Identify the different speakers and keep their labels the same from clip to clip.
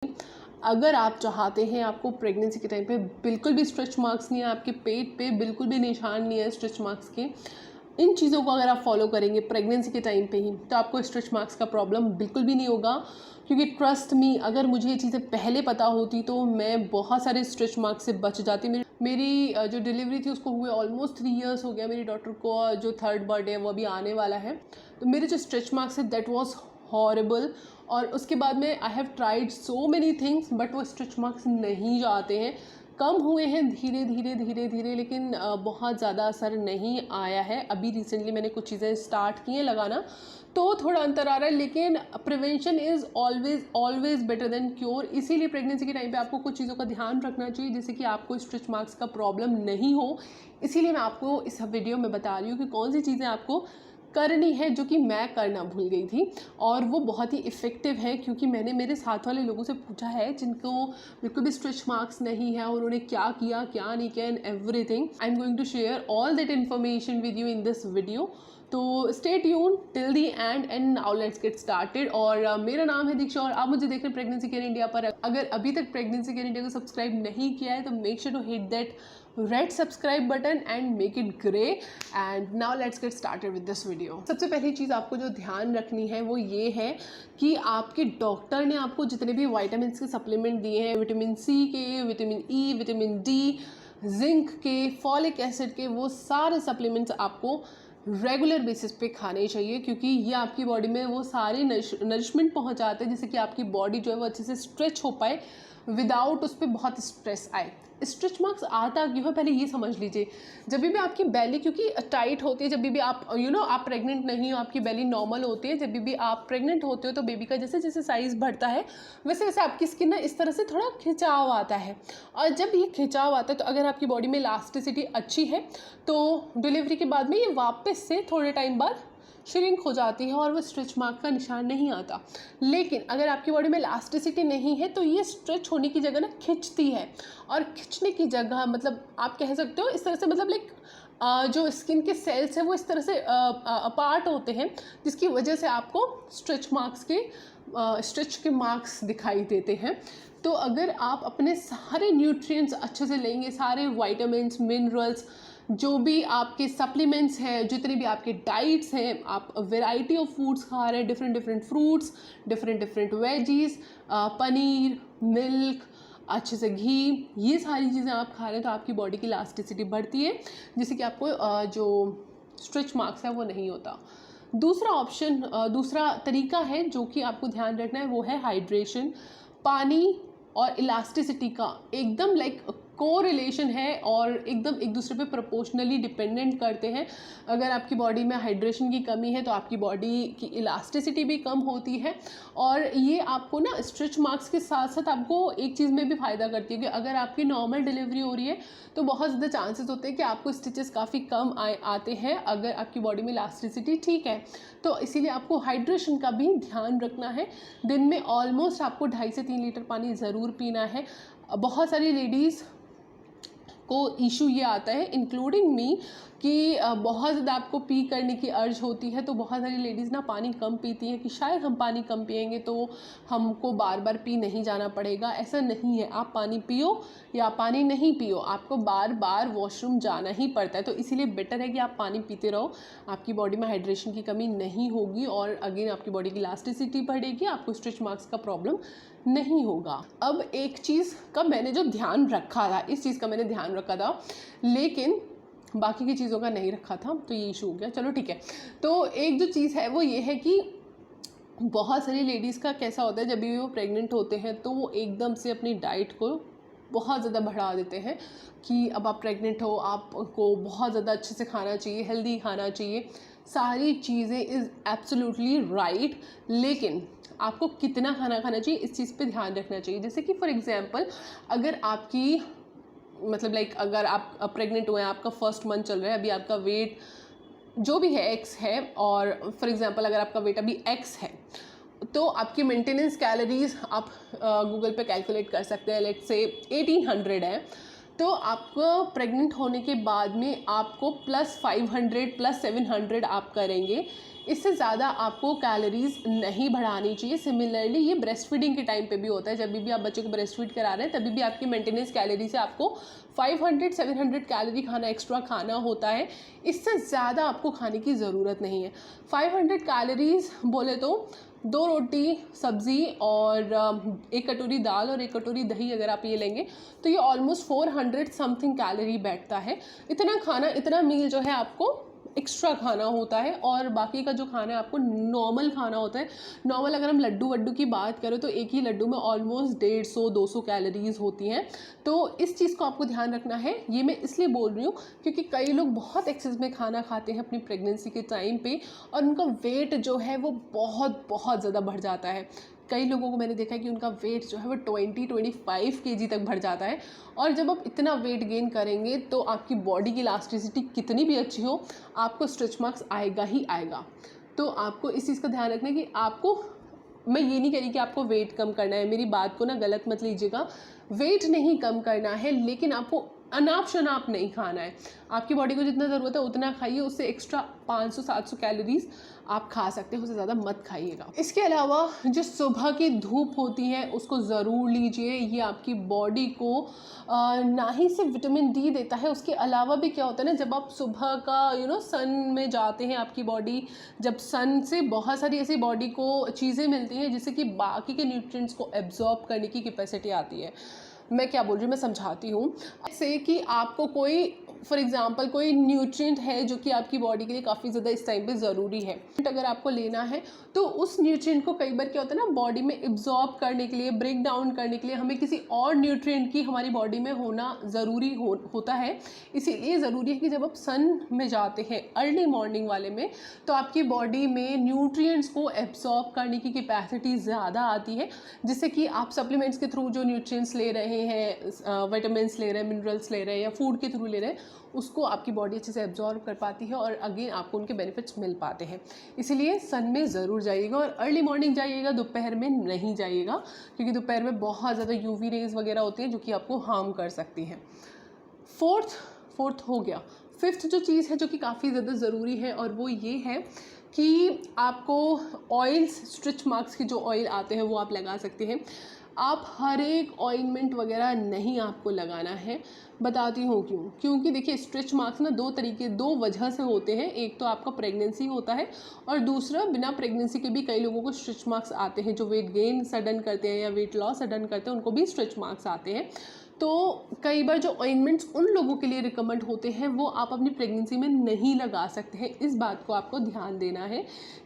Speaker 1: अगर आप चाहते हैं आपको प्रेगनेंसी के टाइम पे बिल्कुल भी स्ट्रेच मार्क्स नहीं है, आपके पेट पे बिल्कुल भी निशान नहीं है स्ट्रेच मार्क्स के, इन चीज़ों को अगर आप फॉलो करेंगे प्रेगनेंसी के टाइम पे ही, तो आपको स्ट्रेच मार्क्स का प्रॉब्लम बिल्कुल भी नहीं होगा। क्योंकि ट्रस्ट मी, अगर मुझे ये चीज़ें पहले पता होती तो मैं बहुत सारे स्ट्रेच मार्क्स से बच जाती। मेरी जो डिलीवरी थी उसको हुए ऑलमोस्ट 3 इयर्स हो गया। मेरी डॉटर को जो 3rd बर्थडे है वो अभी आने वाला है। तो मेरे जो स्ट्रेच मार्क्स है दैट वाज हॉरिबल। और उसके बाद में I have tried so many things, but वो स्ट्रेच मार्क्स नहीं जाते हैं। कम हुए हैं धीरे धीरे धीरे धीरे, लेकिन बहुत ज़्यादा असर नहीं आया है। अभी रिसेंटली मैंने कुछ चीज़ें स्टार्ट की हैं लगाना, तो थोड़ा अंतर आ रहा है, लेकिन prevention is always always better than cure. इसीलिए प्रेगनेंसी के टाइम पे आपको कुछ चीज़ों का ध्यान रखना चाहिए जिससे कि आपको स्ट्रेच मार्क्स का प्रॉब्लम नहीं हो। इसीलिए मैं आपको इस वीडियो में बता रही हूँ कि कौन सी चीज़ें आपको करनी है जो कि मैं करना भूल गई थी, और वो बहुत ही इफ़ेक्टिव है। क्योंकि मैंने मेरे साथ वाले लोगों से पूछा है जिनको बिल्कुल भी स्ट्रेच मार्क्स नहीं है, उन्होंने क्या किया क्या नहीं किया, and everything. I am going to share all that information with you in this video. तो stay tune till the end now let's get started. और मेरा नाम है दीक्षा और आप मुझे देख रहे हैं प्रेगनेंसी केयर इंडिया पर। अगर अभी तक प्रेगनेंसी केयर इंडिया को सब्सक्राइब नहीं किया है तो make sure to hit that red subscribe button and make it grey. And now let's get started with this video. सबसे पहली चीज़ आपको जो ध्यान रखनी है वो ये है कि आपके डॉक्टर ने आपको जितने भी वाइटामिन के सप्लीमेंट दिए हैं, विटामिन सी के, vitamin E, vitamin D, zinc के, फॉलिक एसिड के, वो सारे सप्लीमेंट्स आपको रेगुलर बेसिस पे खाने चाहिए। क्योंकि ये आपकी बॉडी में वो सारे नरिशमेंट पहुंचाते हैं जिससे कि आपकी बॉडी जो है वो अच्छे से स्ट्रेच हो पाए विदाउट उस पर बहुत स्ट्रेस आए। स्ट्रेच मार्क्स आता क्यों है पहले ये समझ लीजिए। जब भी आपकी बेली क्योंकि टाइट होती है, जब भी आप आप प्रेग्नेंट नहीं हो, आपकी बेली नॉर्मल होती है, जब भी आप प्रेग्नेंट होते हो तो बेबी का जैसे जैसे साइज़ बढ़ता है वैसे वैसे आपकी स्किन ना इस तरह से थोड़ा खिंचाव आता है। और जब ये खिंचाव आता है तो अगर आपकी बॉडी में इलास्टिसिटी अच्छी है तो डिलीवरी के बाद में ये वापस से थोड़े टाइम बाद श्रिंक हो जाती है और वो स्ट्रेच मार्क का निशान नहीं आता। लेकिन अगर आपकी बॉडी में इलास्टिसिटी नहीं है तो ये स्ट्रेच होने की जगह ना खिंचती है, और खिंचने की जगह मतलब आप कह सकते हो इस तरह से, मतलब लाइक जो स्किन के सेल्स हैं वो इस तरह से अपार्ट होते हैं जिसकी वजह से आपको स्ट्रेच के मार्क्स दिखाई देते हैं। तो अगर आप अपने सारे न्यूट्रिएंट्स अच्छे से लेंगे, सारे वाइटामिन्स, मिनरल्स, जो भी आपके सप्लीमेंट्स हैं, जितने भी आपके डाइट्स हैं, आप वेराइटी ऑफ फूड्स खा रहे हैं, different different fruits, different different veggies, paneer, milk, अच्छे से घी, ये सारी चीज़ें आप खा रहे हैं तो आपकी बॉडी की इलास्टिसिटी बढ़ती है जिससे कि आपको जो स्ट्रेच मार्क्स है वो नहीं होता। दूसरा तरीका है जो कि आपको ध्यान रखना है वो है हाइड्रेशन। पानी और इलास्टिसिटी का एकदम लाइक कोरिलेशन है और एकदम एक दूसरे पे प्रोपोर्शनली डिपेंडेंट करते हैं। अगर आपकी बॉडी में हाइड्रेशन की कमी है तो आपकी बॉडी की इलास्टिसिटी भी कम होती है, और ये आपको ना स्ट्रेच मार्क्स के साथ साथ आपको एक चीज़ में भी फ़ायदा करती है कि अगर आपकी नॉर्मल डिलीवरी हो रही है तो बहुत ज़्यादा चांसेस होते हैं कि आपको स्टिचेस काफ़ी कम आते हैं अगर आपकी बॉडी में इलास्टिसिटी ठीक है। तो इसीलिए आपको हाइड्रेशन का भी ध्यान रखना है। दिन में ऑलमोस्ट आपको 2.5 से 3 लीटर पानी ज़रूर पीना है। बहुत सारी लेडीज़ को इशू ये आता है इंक्लूडिंग मी कि बहुत ज़्यादा आपको पी करने की अर्ज होती है। तो बहुत सारी लेडीज़ ना पानी कम पीती हैं कि शायद हम पानी कम पिएंगे तो हमको बार बार पी नहीं जाना पड़ेगा। ऐसा नहीं है, आप पानी पियो या पानी नहीं पियो, आपको बार बार वॉशरूम जाना ही पड़ता है। तो इसीलिए बेटर है कि आप पानी पीते रहो, आपकी बॉडी में हाइड्रेशन की कमी नहीं होगी और अगेन आपकी बॉडी की इलास्टिसिटी बढ़ेगी, आपको स्ट्रेच मार्क्स का प्रॉब्लम नहीं होगा। अब एक चीज़ का मैंने जो ध्यान रखा था, इस चीज़ का मैंने ध्यान रखा था लेकिन बाकी की चीज़ों का नहीं रखा था, तो ये इशू हो गया। चलो ठीक है। तो एक जो चीज़ है वो ये है कि बहुत सारी लेडीज़ का कैसा होता है जब भी वो प्रेग्नेंट होते हैं तो वो एकदम से अपनी डाइट को बहुत ज़्यादा बढ़ा देते हैं कि अब आप प्रेग्नेंट हो, आपको बहुत ज़्यादा अच्छे से खाना चाहिए, हेल्दी खाना चाहिए, सारी चीज़ें इज़ एब्सोल्युटली राइट। लेकिन आपको कितना खाना चाहिए इस चीज़ पे ध्यान रखना चाहिए। जैसे कि फॉर एग्जांपल अगर आपकी मतलब लाइक अगर आप प्रेग्नेंट हुए हैं, आपका फर्स्ट मंथ चल रहा है, अभी आपका वेट जो भी है एक्स है, और फॉर एग्जांपल अगर आपका वेट अभी एक्स है तो आपकी मेंटेनेंस कैलोरीज आप गूगल पे कैलकुलेट कर सकते हैं। लेट्स से 1800 है तो आपको प्रेग्नेंट होने के बाद में आपको +500 +700 आप करेंगे, इससे ज़्यादा आपको कैलोरीज नहीं बढ़ानी चाहिए। सिमिलरली ये ब्रेस्ट फीडिंग के टाइम पे भी होता है, जब भी आप बच्चे को ब्रेस्ट फीड करा रहे हैं तभी भी आपकी मेंटेनेंस कैलोरी से आपको 500-700 कैलोरी खाना एक्स्ट्रा खाना होता है, इससे ज़्यादा आपको खाने की ज़रूरत नहीं है। 500 कैलोरीज बोले तो 2 रोटी सब्ज़ी और 1 कटोरी दाल और 1 कटोरी दही अगर आप ये लेंगे तो ये ऑलमोस्ट 400 समथिंग कैलोरी बैठता है। इतना खाना, इतना मील जो है आपको एक्स्ट्रा खाना होता है, और बाकी का जो खाना है आपको नॉर्मल खाना होता है। नॉर्मल अगर हम लड्डू वड्डू की बात करें तो एक ही लड्डू में ऑलमोस्ट 150-200 कैलोरीज होती हैं। तो इस चीज़ को आपको ध्यान रखना है। ये मैं इसलिए बोल रही हूँ क्योंकि कई लोग बहुत एक्सेस में खाना खाते हैं अपनी प्रेगनेंसी के टाइम पे, और उनका वेट जो है वो बहुत बहुत ज़्यादा बढ़ जाता है। कई लोगों को मैंने देखा है कि उनका वेट जो है वो 20-25 kg तक बढ़ जाता है। और जब आप इतना वेट गेन करेंगे तो आपकी बॉडी की इलास्टिसिटी कितनी भी अच्छी हो, आपको स्ट्रेच मार्क्स आएगा ही आएगा। तो आपको इस चीज़ का ध्यान रखना है कि आपको, मैं ये नहीं कह रही कि आपको वेट कम करना है, मेरी बात को ना गलत मत लीजिएगा। वेट नहीं कम करना है, लेकिन आपको अनाप शनाप नहीं खाना है। आपकी बॉडी को जितना ज़रूरत है उतना खाइए, उससे एक्स्ट्रा 500-700 कैलोरीज आप खा सकते हैं, उससे ज़्यादा मत खाइएगा। इसके अलावा जो सुबह की धूप होती है उसको ज़रूर लीजिए। ये आपकी बॉडी को ना ही सिर्फ विटामिन डी देता है, उसके अलावा भी क्या होता है ना, जब आप सुबह का सन में जाते हैं, आपकी बॉडी जब सन से बहुत सारी ऐसी बॉडी को चीज़ें मिलती हैं जिससे कि बाकी के न्यूट्रिएंट्स को एब्जॉर्ब करने की कैपेसिटी आती है। मैं क्या बोल रही हूँ, मैं समझाती हूँ। ऐसे कि आपको कोई, फॉर एग्जांपल कोई न्यूट्रिएंट है जो कि आपकी बॉडी के लिए काफ़ी ज़्यादा इस टाइम पे ज़रूरी है, अगर आपको लेना है तो उस न्यूट्रिएंट को कई बार क्या होता है ना, बॉडी में एब्जॉर्ब करने के लिए, ब्रेक डाउन करने के लिए हमें किसी और न्यूट्रिएंट की हमारी बॉडी में होना ज़रूरी होता है। इसीलिए ज़रूरी है कि जब आप सन में जाते हैं अर्ली मॉर्निंग वाले में, तो आपकी बॉडी में न्यूट्रिएंट्स को एब्जॉर्ब करने की कैपेसिटी ज़्यादा आती है, जिससे कि आप सप्लीमेंट्स के थ्रू जो न्यूट्रिएंट्स ले रहे हैं, विटामिन्स ले रहे हैं, मिनरल्स ले रहे हैं या फूड के थ्रू ले रहे हैं, उसको आपकी बॉडी अच्छे से एब्जॉर्ब कर पाती है और अगेन आपको उनके बेनिफिट्स मिल पाते हैं। इसीलिए सन में ज़रूर जाइएगा, और अर्ली मॉर्निंग जाइएगा, दोपहर में नहीं जाइएगा, क्योंकि दोपहर में बहुत ज़्यादा यूवी रेज वगैरह होती हैं जो कि आपको हार्म कर सकती हैं। फोर्थ हो गया। फिफ्थ जो चीज़ है जो कि काफ़ी ज़्यादा ज़रूरी है, और वो ये है कि आपको ऑयल्स, स्ट्रेच मार्क्स के जो ऑयल आते हैं वो आप लगा सकते हैं। आप हर एक ऑइंटमेंट वगैरह नहीं आपको लगाना है। बताती हूँ क्यों। क्योंकि देखिए स्ट्रेच मार्क्स ना दो वजह से होते हैं। एक तो आपका प्रेगनेंसी होता है, और दूसरा बिना प्रेगनेंसी के भी कई लोगों को स्ट्रेच मार्क्स आते हैं, जो वेट गेन सडन करते हैं या वेट लॉस सडन करते हैं, उनको भी स्ट्रेच मार्क्स आते हैं। तो कई बार जो ऑइंटमेंट्स उन लोगों के लिए रिकमेंड होते हैं वो आप अपनी प्रेगनेंसी में नहीं लगा सकते हैं। इस बात को आपको ध्यान देना है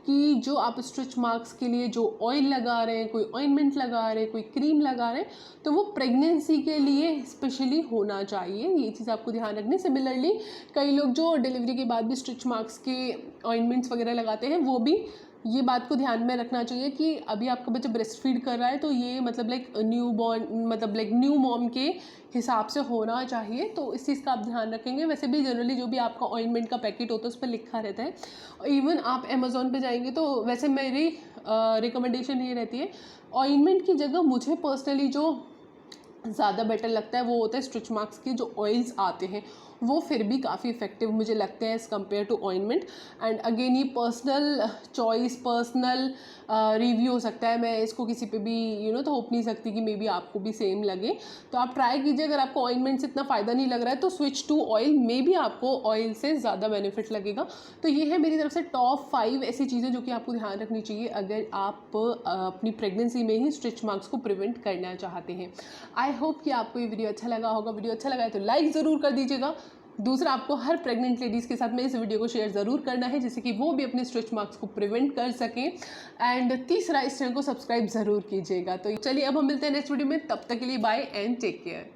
Speaker 1: कि जो आप स्ट्रेच मार्क्स के लिए जो ऑयल लगा रहे हैं, कोई ऑइंटमेंट लगा रहे हैं, कोई क्रीम लगा रहे हैं, तो वो प्रेगनेंसी के लिए स्पेशली होना चाहिए। ये चीज़ आपको ध्यान रखनी। सिमिलरली कई लोग जो डिलीवरी के बाद भी स्ट्रेच मार्क्स के ऑइंटमेंट्स वगैरह लगाते हैं, वो भी ये बात को ध्यान में रखना चाहिए कि अभी आपका बच्चा ब्रेस्ट फीड कर रहा है, तो ये मतलब लाइक न्यू मॉम के हिसाब से होना चाहिए। तो इस चीज़ का आप ध्यान रखेंगे। वैसे भी जनरली जो भी आपका ऑइंटमेंट का पैकेट होता है उस पर लिखा रहता है। इवन आप अमेज़ॉन पे जाएंगे तो वैसे मेरी रिकमेंडेशन ये रहती है, ऑइंटमेंट की जगह मुझे पर्सनली जो ज़्यादा बेटर लगता है वो होता है स्ट्रेच मार्क्स के जो ऑयल्स आते हैं, वो फिर भी काफ़ी इफ़ेक्टिव मुझे लगते हैं as compare to ointment. And again ये पर्सनल चॉइस, पर्सनल रिव्यू हो सकता है। मैं इसको किसी पे भी थोप नहीं सकती कि मे बी आपको भी सेम लगे। तो आप ट्राई कीजिए। अगर आपको ऑइंटमेंट से इतना फ़ायदा नहीं लग रहा है तो switch to oil, maybe आपको ऑयल से ज़्यादा बेनिफिट लगेगा। तो ये है मेरी तरफ से टॉप 5 ऐसी चीज़ें जो कि आपको ध्यान रखनी चाहिए अगर आप अपनी प्रेगनेंसी में ही स्ट्रेच मार्क्स को प्रिवेंट करना चाहते हैं। आई होप कि आपको ये वीडियो अच्छा लगा होगा। वीडियो अच्छा लगा है तो लाइक ज़रूर कर दीजिएगा। दूसरा, आपको हर प्रेग्नेंट लेडीज़ के साथ में इस वीडियो को शेयर ज़रूर करना है, जिससे कि वो भी अपने स्ट्रेच मार्क्स को प्रिवेंट कर सकें। एंड तीसरा, इस चैनल को सब्सक्राइब ज़रूर कीजिएगा। तो चलिए अब हम मिलते हैं नेक्स्ट वीडियो में। तब तक के लिए बाय एंड टेक केयर।